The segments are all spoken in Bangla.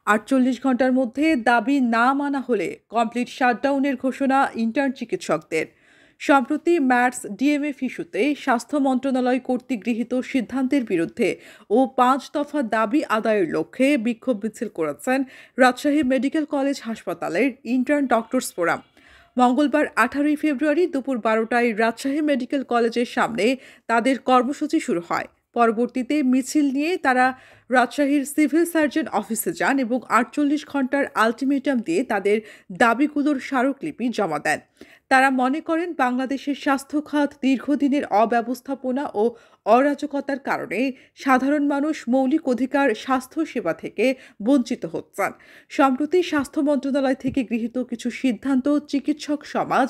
৪৮ ঘন্টার মধ্যে দাবি না মানা হলে কমপ্লিট শাটডাউনের ঘোষণা ইন্টার্ন চিকিৎসকদের। সম্প্রতি ম্যাটস ডিএমএফ ইস্যুতে স্বাস্থ্য মন্ত্রণালয় কর্তৃক গৃহীত সিদ্ধান্তের বিরুদ্ধে ও ৫ দফা দাবি আদায়ের লক্ষ্যে বিক্ষোভ মিছিল করেছেন রাজশাহী মেডিকেল কলেজ হাসপাতালের ইন্টার্ন ডক্টরস ফোরাম। মঙ্গলবার ১৮ ফেব্রুয়ারি দুপুর ১২টায় রাজশাহী মেডিকেল কলেজের সামনে তাদের কর্মসূচি শুরু হয়। পরবর্তীতে মিছিল নিয়ে তারা রাজশাহীর সিভিল সার্জন অফিসে যান এবং ৪৮ ঘন্টার আলটিমেটাম দিয়ে তাদের দাবিগুলোর স্মারকলিপি জমা দেন। তারা মনে করেন বাংলাদেশের স্বাস্থ্য খাত দীর্ঘদিনের অব্যবস্থাপনা ও অরাজকতার কারণে সাধারণ মানুষ মৌলিক অধিকার স্বাস্থ্য সেবা থেকে বঞ্চিত হচ্ছেন। সম্প্রতি স্বাস্থ্য মন্ত্রণালয় থেকে গৃহীত কিছু সিদ্ধান্ত চিকিৎসক সমাজ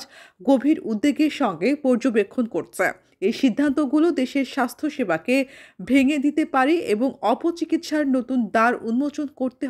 গভীর উদ্বেগের সঙ্গে পর্যবেক্ষণ করছে। এই সিদ্ধান্তগুলো দেশের স্বাস্থ্যসেবাকে ভেঙে দিতে পারে এবং অপচিকিৎসার নতুন দ্বার উন্মোচন করতে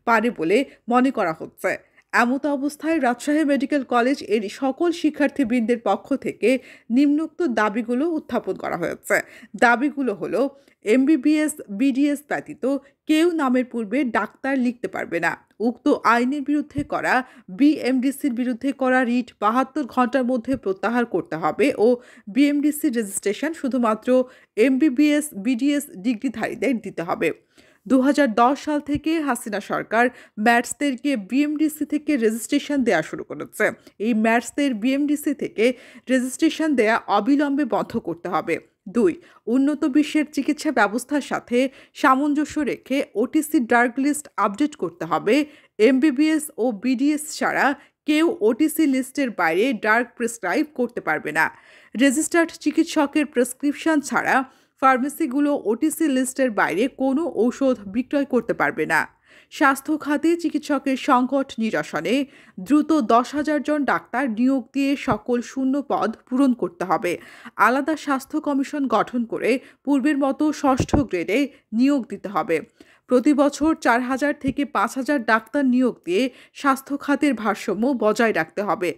পারে বলে মনে করা হচ্ছে। এমত অবস্থায় রাজশাহী মেডিকেল কলেজ এর সকল শিক্ষার্থীবৃন্দের পক্ষ থেকে নিম্নোক্ত দাবিগুলো উত্থাপন করা হয়েছে। দাবিগুলো হলো এমবিবিএস বিডিএস ব্যতীত কেউ নামের পূর্বে ডাক্তার লিখতে পারবে না। উক্ত আইনের বিরুদ্ধে করা বিএমডিসির বিরুদ্ধে করা রিট ৭২ ঘন্টার মধ্যে প্রত্যাহার করতে হবে ও বিএমডিসির রেজিস্ট্রেশন শুধুমাত্র এমবিবিএস বিডিএস ডিগ্রিধারীদের দিতে হবে। ২০১০ সাল থেকে হাসিনা সরকার ম্যাটসদেরকে বিএমডিসি থেকে রেজিস্ট্রেশন দেওয়া শুরু করেছে। এই ম্যাটসদের বিএমডিসি থেকে রেজিস্ট্রেশন দেয়া অবিলম্বে বন্ধ করতে হবে। ২. উন্নত বিশ্বের চিকিৎসা ব্যবস্থার সাথে সামঞ্জস্য রেখে ওটিসি ড্রাগ লিস্ট আপডেট করতে হবে। এমবিবিএস ও বিডিএস ছাড়া কেউ ওটিসি লিস্টের বাইরে ড্রাগ প্রেসক্রাইব করতে পারবে না। রেজিস্টার্ড চিকিৎসকের প্রেসক্রিপশন ছাড়া ফার্মেসিগুলো ওটিসি লিস্টের বাইরে কোনো ঔষধ বিক্রয় করতে পারবে না। স্বাস্থ্য খাতে চিকিৎসকের সংকট নিরসনে দ্রুত ১০,০০০ জন ডাক্তার নিয়োগ দিয়ে সকল শূন্য পদ পূরণ করতে হবে। আলাদা স্বাস্থ্য কমিশন গঠন করে পূর্বের মতো ৬ষ্ঠ গ্রেডে নিয়োগ দিতে হবে। প্রতি বছর ৪,০০০ থেকে ৫,০০০ ডাক্তার নিয়োগ দিয়ে স্বাস্থ্য খাতের ভারসাম্য বজায় রাখতে হবে।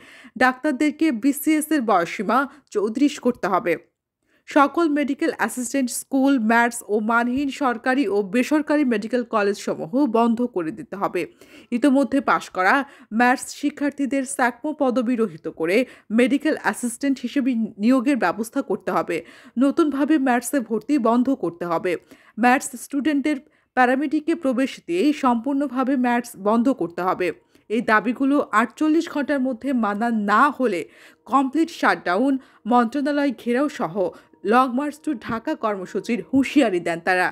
ডাক্তারদেরকে বিসিএস এর বয়সসীমা ৩৪ করতে হবে। সকল মেডিকেল অ্যাসিস্ট্যান্ট স্কুল, ম্যাটস ও মানহীন সরকারি ও বেসরকারি মেডিকেল কলেজসমূহ বন্ধ করে দিতে হবে। ইতোমধ্যে পাশ করা ম্যাটস শিক্ষার্থীদের স্যাকমো পদবি রহিত করে মেডিকেল অ্যাসিস্ট্যান্ট হিসেবে নিয়োগের ব্যবস্থা করতে হবে। নতুনভাবে ম্যাটসে ভর্তি বন্ধ করতে হবে। ম্যাটস স্টুডেন্টদের প্যারামেডিকে প্রবেশ দিয়ে সম্পূর্ণভাবে ম্যাটস বন্ধ করতে হবে। এই দাবিগুলো ৪৮ ঘন্টার মধ্যে মানা না হলে কমপ্লিট শাটডাউন, মন্ত্রণালয় ঘেরাও সহ লং মার্চ টু ঢাকা কর্মসূচির হুঁশিয়ারি দেন তারা।